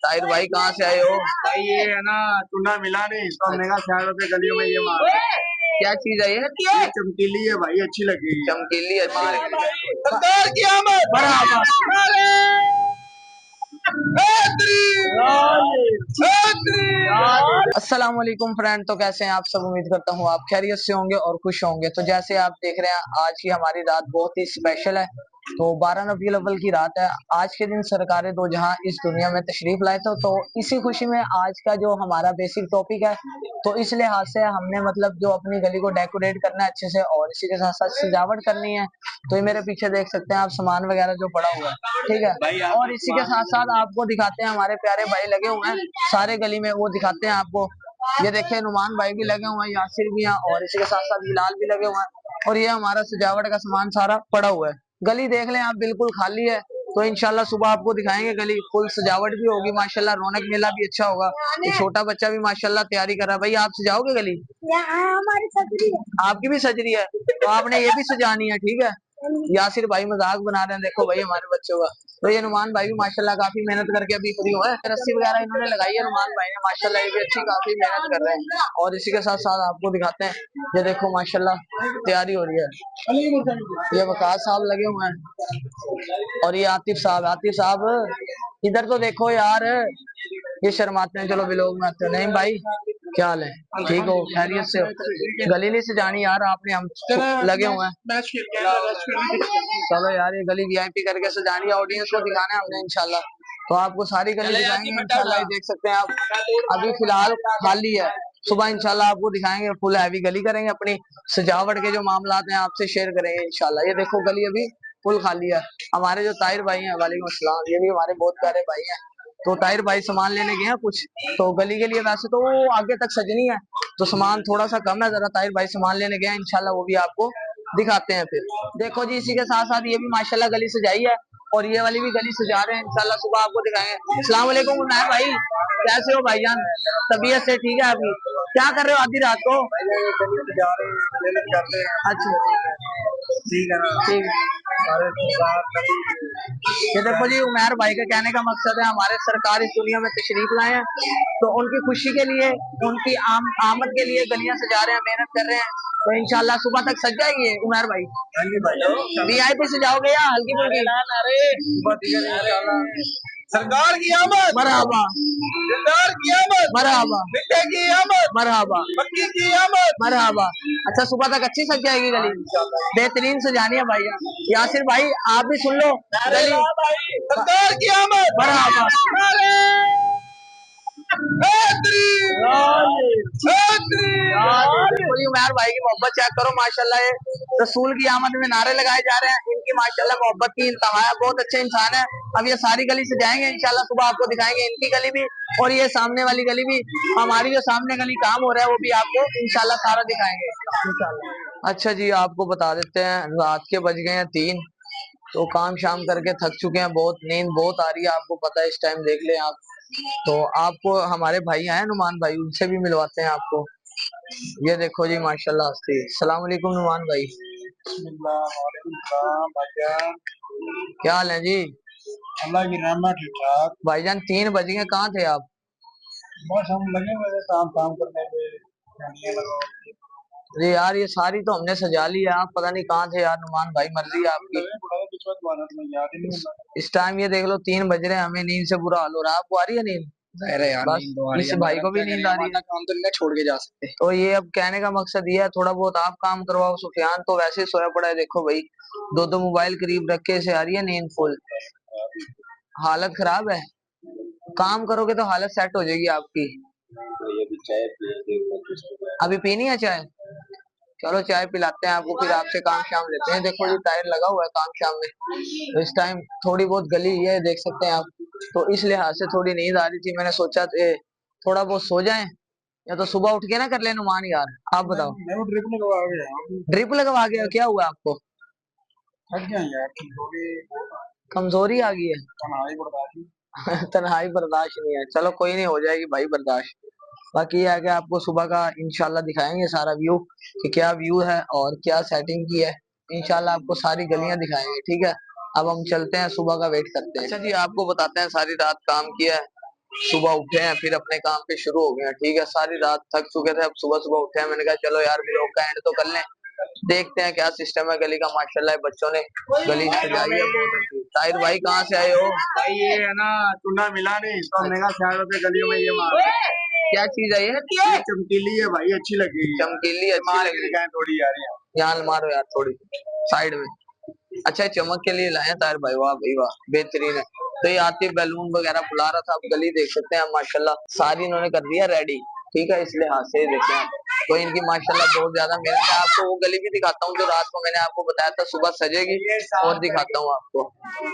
ताहिर भाई कहाँ से आए हो? भाई ये है ना, चूना मिला नहीं तो हमने कहा 4 रुपए गलियों में ये मार। क्या चीज है ये चमकीली है भाई, अच्छी लगेगी। चमकीली अच्छी लगी। सरदार की आमद। अस्सलाम वालेकुम फ्रेंड, तो कैसे हैं आप सब? उम्मीद करता हूँ आप खैरियत से होंगे और खुश होंगे। तो जैसे आप देख रहे हैं, आज की हमारी रात बहुत ही स्पेशल है। तो 12 रबीउल अव्वल की रात है। आज के दिन सरकारे दो जहां इस दुनिया में तशरीफ लाए थे, तो इसी खुशी में आज का जो हमारा बेसिक टॉपिक है, तो इस लिहाज से हमने मतलब जो अपनी गली को डेकोरेट करना है अच्छे से और इसी के साथ साथ सजावट करनी है। तो ये मेरे पीछे देख सकते हैं आप सामान वगैरह जो पड़ा हुआ है, ठीक है। और इसी के साथ साथ आपको दिखाते हैं, हमारे प्यारे भाई लगे हुए हैं सारे गली में, वो दिखाते हैं आपको। ये देखिए नुमान भाई भी लगे हुए हैं, यासिर भी हैं और इसी के साथ साथ बिलाल भी लगे हुए हैं। और ये हमारा सजावट का सामान सारा पड़ा हुआ है। गली देख लें आप, बिल्कुल खाली है। तो इंशाल्लाह सुबह आपको दिखाएंगे गली, फुल सजावट भी होगी माशाल्लाह, रौनक मेला भी अच्छा होगा। ये छोटा बच्चा भी माशाल्लाह तैयारी कर रहा है। भाई आप सजाओगे गली? हमारी सजरी है। आपकी भी सजरी है, तो आपने ये भी सजानी है, ठीक है। यासिर भाई मजाक बना रहे हैं, देखो भाई हमारे बच्चों का। तो ये नुमान भाई भी माशाल्लाह काफी मेहनत करके अभी फ्री हुए हैं। रस्सी वगैरह इन्होंने लगाई है नुमान भाई ने, माशाल्लाह ये भी अच्छी काफी मेहनत कर रहे हैं। और इसी के साथ साथ आपको दिखाते हैं, ये देखो माशाल्लाह तैयारी हो रही है। ये वकास साहब लगे हुए हैं और ये आतिफ साहब इधर तो देखो यार, ये शर्माते हैं। चलो व्लॉग में आते हैं। नहीं भाई क्या हाल है? ठीक हो, खैरियत से हो? गली नहीं सजानी यार आपने, हम लगे हुए हैं। चलो यार, ये गली वीआईपी करके सजानी है, ऑडियंस को दिखाना है हमने इंशाल्लाह। तो आपको सारी गली दिखाएंगे इंशाल्लाह। देख सकते हैं आप, अभी फिलहाल खाली है। सुबह इंशाल्लाह आपको दिखाएंगे, फुल हैवी गली करेंगे, अपनी सजावट के जो मामलात हैं आपसे शेयर करेंगे इंशाल्लाह। ये देखो गली अभी फुल खाली है। हमारे जो ताहिर भाई हैं, वालेकुम अस्सलाम, ये भी हमारे बहुत प्यारे भाई हैं। तो ताहिर भाई सामान लेने गए हैं कुछ, तो गली के लिए। वैसे तो वो आगे तक सजनी है, तो सामान थोड़ा सा कम है जरा। ताहिर भाई सामान लेने गए हैं, इंशाल्लाह वो भी आपको दिखाते हैं। फिर देखो जी, इसी के साथ साथ ये भी माशाल्लाह गली सजाई है और ये वाली भी गली सजा रहे हैं इंशाल्लाह, सुबह आपको दिखाएंगे। अस्सलाम वालेकुम उमर भाई, कैसे हो भाईजान? तबीयत से ठीक है? अभी क्या कर रहे हो आधी रात को? अच्छा ठीक है, ठीक है। ये देखो जी, उमर भाई का कहने का मकसद है हमारे सरकार इस दुनिया में तशरीफ लाए हैं, तो उनकी खुशी के लिए, उनकी आमद के लिए गलियां सजा रहे हैं, मेहनत कर रहे हैं। तो इंशाल्लाह सुबह तक सज जाएगी उमर भाई। वीआईपी सजाओगे या हल्की फुल्की? सरकार की आमद। मरहबा सरदार की आमद। मरहबा बेटे की आमद। मरहबा मक्की की आमद। मरहबा। अच्छा, सुबह तक अच्छी सज जाएगी गली, बेहतरीन सजानी है भाई। यासिर भाई आप भी सुन लो गली। सरदार की आमद। मरहबा। उमर भाई की मोहब्बत चेक करो माशाल्लाह। ये रसूल की आमद में नारे लगाए जा रहे हैं, इनकी माशाल्लाह मोहब्बत की इंतहा है, बहुत अच्छे इंसान है। अब ये सारी गली से जाएंगे इंशाल्लाह, सुबह आपको दिखाएंगे इनकी गली भी और ये सामने वाली गली भी। हमारी जो सामने गली काम हो रहा है वो भी आपको इंशाल्लाह सारा दिखाएंगे इंशाल्लाह। अच्छा जी, आपको बता देते हैं, रात के बज गए हैं 3। तो काम शाम करके थक चुके हैं, बहुत नींद बहुत आ रही है, आपको पता है। इस टाइम देख लें आप, तो आपको हमारे भाई हैं नुमान भाई, उनसे भी मिलवाते हैं आपको। ये देखो जी माशाल्लाह हस्ती। सलाम वालेकुम नुमान भाई, क्या हाल है जी? अल्लाह की रहमत, ठीक ठाक। भाईजान 3 बज गए, कहाँ थे आप? बस हम लगे हुए थे काम करने पे। अरे यार, ये सारी तो हमने सजा ली है, आप पता नहीं कहाँ थे यार। नुमान भाई मर्जी है आपकी। इस टाइम ये देख लो 3 बज रहे हैं, हमें नींद से बुरा हाल हो रहा है। आपको आ रही है नींद? बस इस भाई को भी नींद आ रही है, काम तो नहीं छोड़ के जा सकते। तो ये अब कहने का मकसद ये है, थोड़ा बहुत आप काम करवाओ। सुफियान तो वैसे ही सोया पड़ा है, देखो भाई, 2 मोबाइल करीब रख के से आ रही है नींद फुल। हालत खराब है, काम करोगे तो हालत सेट हो जाएगी आपकी। अभी पीनी है चाय? चलो चाय पिलाते हैं आपको, फिर आपसे काम शाम लेते हैं। देखो ये टायर लगा हुआ है काम शाम में, तो इस टाइम थोड़ी बहुत गली है, देख सकते हैं आप। तो इस लिहाज से थोड़ी नींद आ रही थी, मैंने सोचा थोड़ा बहुत सो जाएं, या तो सुबह उठ के ना कर ले नुमान यार। आप बताओ। मैं ड्रिप लगवा गया। ड्रिप लगवा गया? क्या हुआ आपको? थक गया यार, कमजोरी आ गई है? तन्हाई बर्दाश्त तन्हाई बर्दाश्त नहीं है, चलो कोई नहीं, हो जाएगी भाई बर्दाश्त। बाकी ये है कि आपको सुबह का इंशाल्लाह दिखाएंगे सारा व्यू, कि क्या व्यू है और क्या सेटिंग की है। इंशाल्लाह आपको सारी गलियां दिखाएंगे, ठीक है। अब हम चलते हैं, सुबह का वेट करते हैं। अच्छा जी, आपको बताते हैं, सारी रात काम किया है सुबह उठे हैं, फिर अपने काम पे शुरू हो गए हैं। ठीक है, सारी रात थक चुके थे, अब सुबह सुबह उठे हैं। मैंने कहा चलो यार व्लॉग का एंड तो कर लें, देखते हैं क्या सिस्टम है गली का। माशाल्लाह बच्चों ने गली सजाई है बहुत अच्छी। ताहिर भाई कहाँ से आए हो? भाई ये है ना, चूना मिला नहीं तो हमने कहा शहरों के गलियों में ये मार। क्या चीज है ये चमकीली है भाई, अच्छी लगी। चमकीली अच्छी लगी थोड़ी यार यहाँ मारो यार थोड़ी साइड में। अच्छा चमक के लिए लाए तार भाई, वाह भाई वाह बेहतरीन है। तो ये आतिफ बैलून वगैरह बुला रहा था, आप गली देख सकते हैं माशाल्लाह सारी इन्होंने कर दिया रेडी। ठीक है, इसलिए हाथ से देखते हैं तो इनकी माशाल्लाह बहुत ज्यादा मेहनत है। आपको वो गली भी दिखाता हूँ जो रात को मैंने आपको बताया था सुबह सजेगी, और दिखाता हूँ आपको।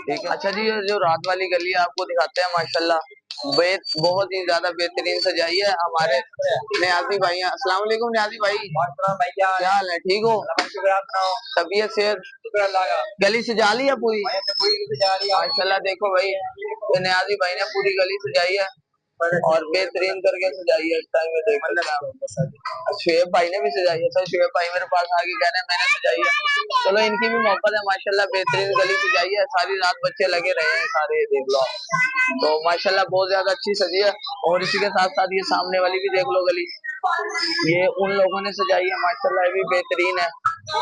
ठीक है, अच्छा जी जो रात वाली गली है आपको दिखाते हैं माशाल्लाह बहुत ही ज्यादा बेहतरीन सजाई है हमारे न्याजी भाई। अस्सलाम वालेकुम न्याजी भाई, क्या हाल है? ठीक हो? तबीयत सेहत? गली सजा ली है पूरी माशाल्लाह। देखो भाई तो न्याजी भाई ने पूरी गली सजाई है और बेहतरीन करके सजाई है। इस टाइम में देख सकते हैं आप। शुएब भाई ने भी सजाई है, तो शुएब भाई मेरे पास आके कह रहे हैं मैंने सजाई है। चलो इनकी भी मोहब्बत है माशाल्लाह, बेहतरीन गली सजाई है। सारी रात बच्चे लगे रहे हैं सारे, ये देख लो तो माशाल्लाह बहुत ज्यादा अच्छी सजी है। और इसी के साथ साथ ये सामने वाली भी देख लो गली, ये उन लोगों ने सजाई है माशाल्लाह, ये भी बेहतरीन है।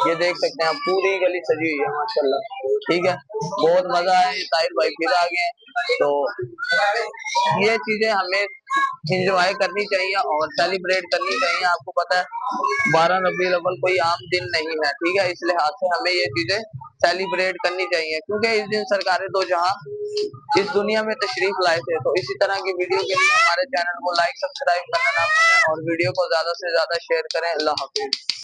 ये देख सकते हैं पूरी गली सजी हुई है माशाल्लाह। ठीक है, बहुत मजा आया। ताहिर भाई फिर आ गए, तो ये चीजें हमें इंजॉय करनी चाहिए और सेलिब्रेट करनी चाहिए। आपको पता है 12 रबीउल अव्वल कोई आम दिन नहीं है। ठीक है, इस लिहाज से हमें ये चीजें सेलिब्रेट करनी चाहिए, क्योंकि इस दिन सरकारें दो जहां इस दुनिया में तशरीफ लाए थे। तो इसी तरह की वीडियो के लिए हमारे चैनल को लाइक सब्सक्राइब करना ना भूलें और वीडियो को ज्यादा से ज्यादा शेयर करें। अल्लाह हाफिज।